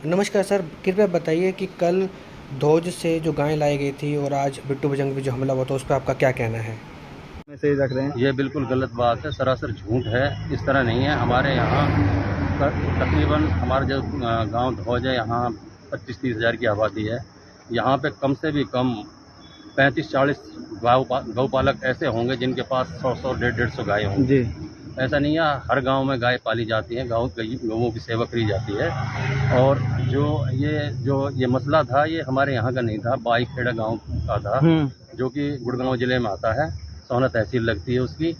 नमस्कार सर, कृपया बताइए कि कल धोज से जो गाय लाई गई थी और आज बिट्टू बजरंग पे जो हमला हुआ था उस पर आपका क्या कहना है? मैसेज रख रहे हैं। ये बिल्कुल गलत बात है, सरासर झूठ है। इस तरह नहीं है। हमारे यहाँ तकरीबन हमारा जो गांव धौज है, यहाँ 25-30 हज़ार की आबादी है। यहाँ पे कम से भी कम 35-40 गौपालक ऐसे होंगे जिनके पास 100-100, 150-150 गाय होंगी। जी। ऐसा नहीं है, हर गांव में गाय पाली जाती है, गांव के लोगों की सेवा करी जाती है। और जो ये मसला था, ये हमारे यहाँ का नहीं था, बाईखेड़ा गांव का था, जो कि गुड़गांव जिले में आता है, सोहना तहसील लगती है उसकी।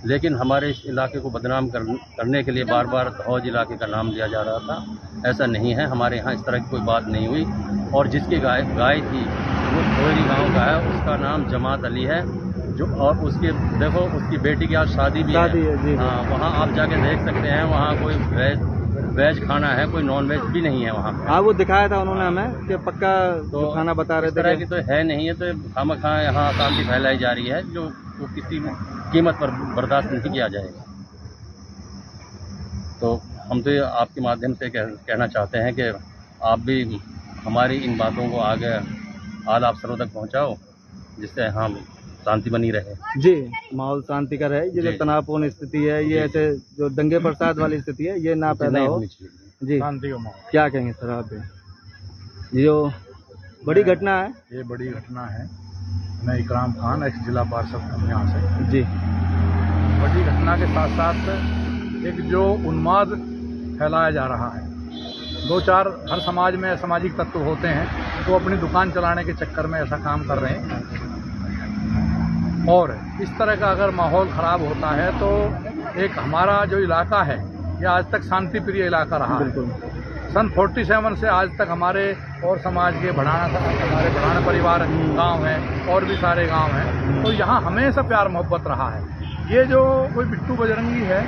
लेकिन हमारे इस इलाके को बदनाम करने के लिए बार बार धौज इलाके का नाम लिया जा रहा था। ऐसा नहीं है, हमारे यहाँ इस तरह की कोई बात नहीं हुई। और जिसकी गाय थी वो धोरी गाँव का है, उसका नाम जमात अली है। जो और उसके देखो, उसकी बेटी की आज शादी भी है जी। हाँ, वहाँ आप जाके देख सकते हैं। वहाँ कोई वेज खाना है, कोई नॉन वेज भी नहीं है वहाँ पे। हाँ, वो दिखाया था उन्होंने हमें कि पक्का तो खाना बता रहे थे। इस तरह की तो है नहीं है, तो खामखा यहाँ अशांति फैलाई जा रही है, जो किसी कीमत पर बर्दाश्त नहीं किया जाएगा। तो हम तो आपके माध्यम से कहना चाहते हैं कि आप भी हमारी इन बातों को आगे आला अफसरों तक पहुँचाओ, जिससे हम शांति बनी रहे। जी, माहौल शांति का रहे। ये जो तनावपूर्ण स्थिति है, ये ऐसे जो दंगे फसाद वाली स्थिति है, ये ना पैदा हो। जी, शांति का माहौल। क्या कहेंगे सर आप? ये जो बड़ी घटना है, ये बड़ी घटना है। मैं इकराम खान, एक्स जिला पार्षद हूँ यहाँ से। जी। बड़ी घटना के साथ साथ एक जो उन्माद फैलाया जा रहा है, 2-4 हर समाज में असामाजिक तत्व होते हैं, वो अपनी दुकान चलाने के चक्कर में ऐसा काम कर रहे हैं। और इस तरह का अगर माहौल ख़राब होता है तो एक हमारा जो इलाका है, ये आज तक शांति प्रिय इलाका रहा है। सन 47 से आज तक हमारे और समाज के हमारे बढ़ाना परिवार गांव हैं, और भी सारे गांव हैं, तो यहाँ हमेशा प्यार मोहब्बत रहा है। ये जो कोई बिट्टू बजरंगी है,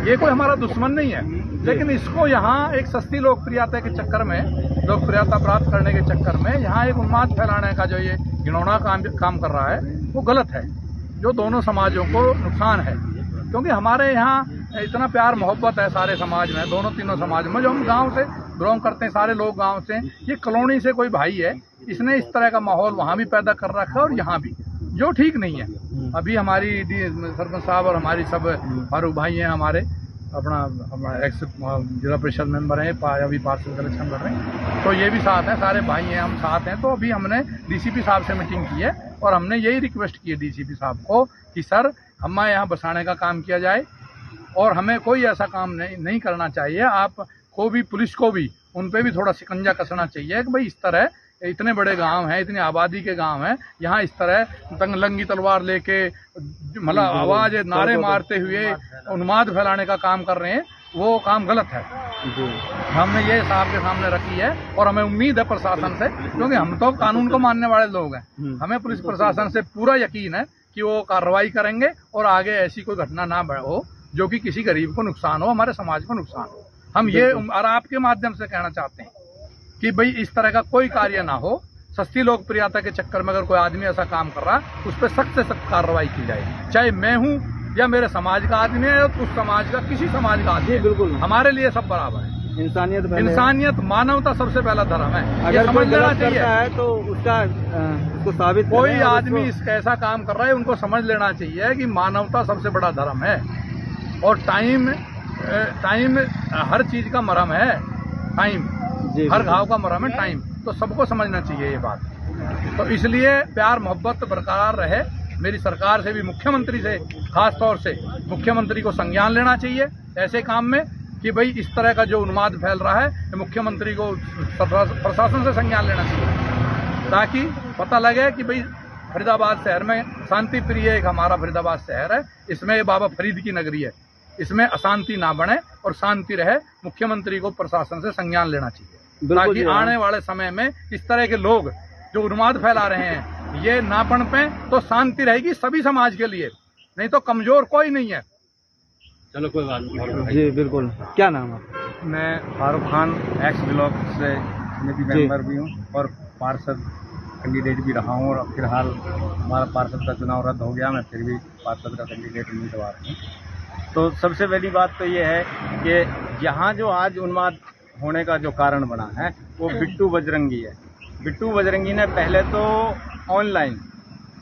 ये कोई हमारा दुश्मन नहीं है, लेकिन इसको यहाँ एक सस्ती लोकप्रियता के चक्कर में, लोकप्रियता प्राप्त करने के चक्कर में यहाँ एक उन्माद फैलाने का जो ये घिनौना काम कर रहा है, वो गलत है, जो दोनों समाजों को नुकसान है। क्योंकि हमारे यहाँ इतना प्यार मोहब्बत है सारे समाज में, दोनों तीनों समाज में। जो हम गांव से बिलोंग करते हैं, सारे लोग गांव से, ये कॉलोनी से कोई भाई है, इसने इस तरह का माहौल वहाँ भी पैदा कर रखा है और यहाँ भी, जो ठीक नहीं है। अभी हमारी सरपंच साहब और हमारी सब फारूक भाई हैं, हमारे अपना एक्स जिला परिषद मेंबर हैं, अभी पार्षद इलेक्शन लड़ रहे हैं, तो ये भी साथ हैं, सारे भाई हैं, हम साथ हैं। तो अभी हमने डीसीपी साहब से मीटिंग की है और हमने यही रिक्वेस्ट की है डीसीपी साहब को कि सर, हमें यहाँ बसाने का काम किया जाए और हमें कोई ऐसा काम नहीं करना चाहिए। आप को भी, पुलिस को भी, उन पे भी थोड़ा शिकंजा कसना चाहिए कि भाई इस तरह इतने बड़े गांव हैं, इतनी आबादी के गांव हैं, यहाँ इस तरह तंगलंगी तलवार लेके मतलब आवाज नारे मारते हुए उन्माद फैलाने का काम कर रहे हैं, वो काम गलत है। हमने ये साहब के सामने रखी है और हमें उम्मीद है प्रशासन से, क्योंकि हम तो कानून को मानने वाले लोग हैं, हमें पुलिस प्रशासन से पूरा यकीन है कि वो कार्रवाई करेंगे और आगे ऐसी कोई घटना ना हो जो कि किसी गरीब को नुकसान हो, हमारे समाज को नुकसान हो। हम ये और आपके माध्यम से कहना चाहते हैं कि भाई इस तरह का कोई कार्य ना हो। सस्ती लोकप्रियता के चक्कर में अगर कोई आदमी ऐसा काम कर रहा है, उस पर सख्त से सख्त कार्रवाई की जाए, चाहे मैं हूँ या मेरे समाज का आदमी है, उस समाज का, किसी समाज का आदमी। बिल्कुल, हमारे लिए सब बराबर है। इंसानियत, मानवता सबसे पहला धर्म है। अगर समझ लेना चाहिए है तो उसको साबित, कोई आदमी ऐसा काम कर रहा है, उनको समझ लेना चाहिए कि मानवता सबसे बड़ा धर्म है और टाइम हर चीज का मरहम है। टाइम, हर घाव का मरहम है टाइम, तो सबको समझना चाहिए ये बात। तो इसलिए प्यार मोहब्बत बरकरार रहे। मेरी सरकार से भी, मुख्यमंत्री से खास तौर से, मुख्यमंत्री को संज्ञान लेना चाहिए ऐसे काम में कि भाई इस तरह का जो उन्माद फैल रहा है, मुख्यमंत्री को प्रशासन से संज्ञान लेना चाहिए, ताकि पता लगे कि भाई फरीदाबाद शहर में शांति प्रिय एक हमारा फरीदाबाद शहर है, इसमें बाबा फरीद की नगरी है, इसमें अशांति ना बने और शांति रहे। मुख्यमंत्री को प्रशासन से संज्ञान लेना चाहिए, ताकि आने वाले समय में इस तरह के लोग जो उन्माद फैला रहे हैं, ये ना पनपे, तो शांति रहेगी सभी समाज के लिए, नहीं तो कमजोर कोई नहीं है। चलो, कोई बात नहीं। जी बिल्कुल। क्या नाम है? मैं फारूक खान, एक्स ब्लॉक से मेंबर भी हूँ और पार्षद कैंडिडेट भी रहा हूँ, और फिलहाल हमारा पार्षद का चुनाव रद्द हो गया, मैं फिर भी पार्षद का कैंडिडेट उम्मीदवार हूँ। तो सबसे पहली बात तो ये है कि यहाँ जो आज उन्माद होने का जो कारण बना है वो बिट्टू बजरंगी है। बिट्टू बजरंगी ने पहले तो ऑनलाइन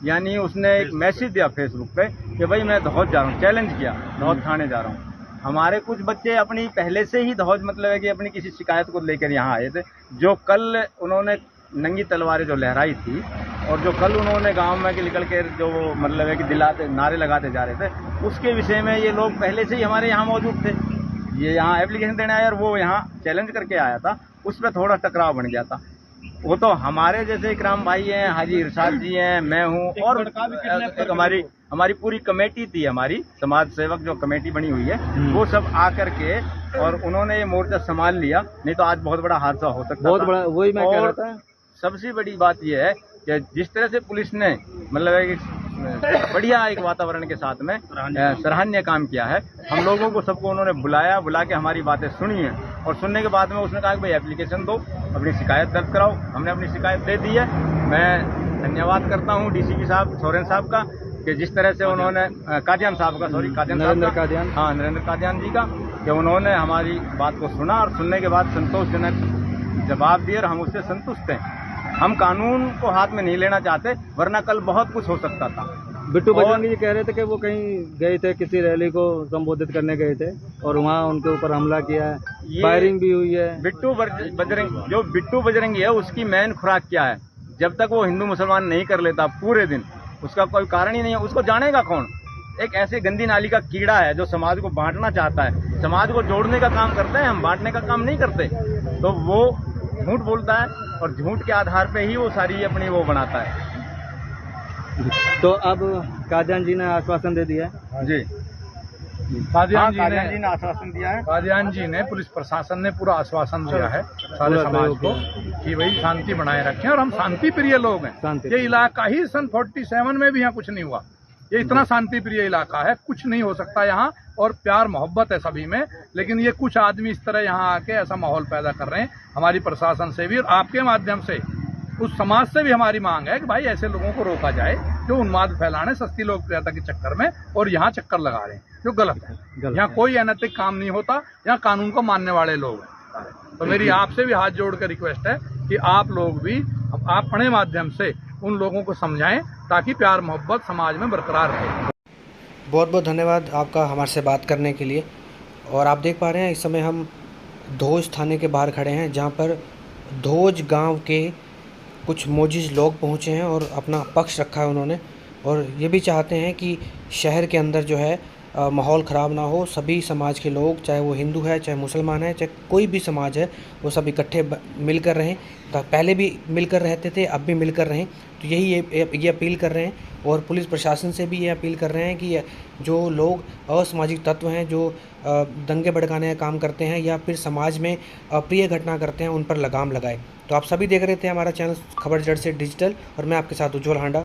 यानी उसने एक मैसेज दिया फेसबुक पे कि भाई मैं दहोद जा रहा हूँ, चैलेंज किया, दहोद थाने जा रहा हूँ। हमारे कुछ बच्चे अपनी पहले से ही दहोद मतलब है कि अपनी किसी शिकायत को लेकर यहाँ आए थे, जो कल उन्होंने नंगी तलवारें जो लहराई थी और जो कल उन्होंने गांव में निकल कर जो मतलब है कि दिलाते नारे लगाते जा रहे थे, उसके विषय में ये लोग पहले से ही हमारे यहाँ मौजूद थे। ये यहाँ एप्लीकेशन देने आया और वो यहाँ चैलेंज करके आया था, उस पर थोड़ा टकराव बन गया था। वो तो हमारे जैसे इकराम भाई हैं, हाजी इरशाद जी हैं, मैं हूँ और एक हमारी पूरी कमेटी थी, हमारी समाज सेवक जो कमेटी बनी हुई है, वो सब आकर के और उन्होंने ये मोर्चा संभाल लिया, नहीं तो आज बहुत बड़ा हादसा हो सकता बहुत था। बड़ा, वही मैं कह रहा था। सबसे बड़ी बात यह है कि जिस तरह से पुलिस ने मतलब है कि बढ़िया एक वातावरण के साथ में सराहनीय काम किया है। हम लोगों को सबको उन्होंने बुला के हमारी बातें सुनी है और सुनने के बाद में उसने कहा कि भाई एप्लीकेशन दो, अपनी शिकायत दर्ज कराओ। हमने अपनी शिकायत दे दी है। मैं धन्यवाद करता हूँ डीसीपी साहब सोरेन साहब का कि जिस तरह से उन्होंने कादियान साहब का, सॉरी कादियान साहब का, हाँ नरेंद्र कादियान जी का, कि उन्होंने हमारी बात को सुना और सुनने के बाद संतोषजनक जवाब दिए और हम उससे संतुष्ट हैं। हम कानून को हाथ में नहीं लेना चाहते, वरना कल बहुत कुछ हो सकता था। बिट्टू बजरंगी जी कह रहे थे कि वो कहीं गए थे, किसी रैली को संबोधित करने गए थे और वहाँ उनके ऊपर हमला किया है, फायरिंग भी हुई है। बिट्टू बजरंगी है, उसकी मेन खुराक क्या है? जब तक वो हिंदू मुसलमान नहीं कर लेता पूरे दिन, उसका कोई कारण ही नहीं है। उसको जानेगा कौन? एक ऐसे गंदी नाली का कीड़ा है जो समाज को बांटना चाहता है। समाज को जोड़ने का काम करते हैं हम, बांटने का काम नहीं करते। तो वो झूठ बोलता है और झूठ के आधार पे ही वो सारी अपनी वो बनाता है। तो अब कादियान जी ने आश्वासन दे दिया है। जी, कादियान जी ने आश्वासन दिया है। कादियान जी ने, पुलिस प्रशासन ने पूरा आश्वासन दिया है सारे समाज को कि वही शांति बनाए रखें और हम शांति प्रिय लोग हैं। ये इलाका ही सन 47 में भी यहाँ कुछ नहीं हुआ। ये इतना शांति प्रिय इलाका है, कुछ नहीं हो सकता यहाँ, और प्यार मोहब्बत है सभी में। लेकिन ये कुछ आदमी इस तरह यहाँ आके ऐसा माहौल पैदा कर रहे हैं। हमारी प्रशासन से भी और आपके माध्यम से उस समाज से भी हमारी मांग है कि भाई ऐसे लोगों को रोका जाए जो उन्माद फैलाने, सस्ती लोकप्रियता के चक्कर में और यहाँ चक्कर लगा रहे हैं, जो गलत है। यहाँ कोई अनैतिक काम नहीं होता, यहाँ कानून को मानने वाले लोग हैं। तो मेरी आपसे भी हाथ जोड़ कर रिक्वेस्ट है कि आप लोग भी अपने माध्यम से उन लोगों को समझाएं ताकि प्यार मोहब्बत समाज में बरकरार रहे। बहुत बहुत धन्यवाद आपका हमारे से बात करने के लिए। और आप देख पा रहे हैं इस समय हम धोज थाने के बाहर खड़े हैं, जहां पर धोज गांव के कुछ मोजिज लोग पहुंचे हैं और अपना पक्ष रखा है उन्होंने, और ये भी चाहते हैं कि शहर के अंदर जो है माहौल ख़राब ना हो। सभी समाज के लोग, चाहे वो हिंदू है, चाहे मुसलमान है, चाहे कोई भी समाज है, वो सब इकट्ठे मिलकर रहें। पहले भी मिलकर रहते थे, अब भी मिलकर रहें। तो यही ये अपील कर रहे हैं। और पुलिस प्रशासन से भी ये अपील कर रहे हैं कि जो लोग असामाजिक तत्व हैं, जो दंगे भड़काने का काम करते हैं या फिर समाज में अप्रिय घटना करते हैं, उन पर लगाम लगाए। तो आप सभी देख रहे थे हमारा चैनल खबर जड़ से डिजिटल, और मैं आपके साथ उज्ज्वल हांडा।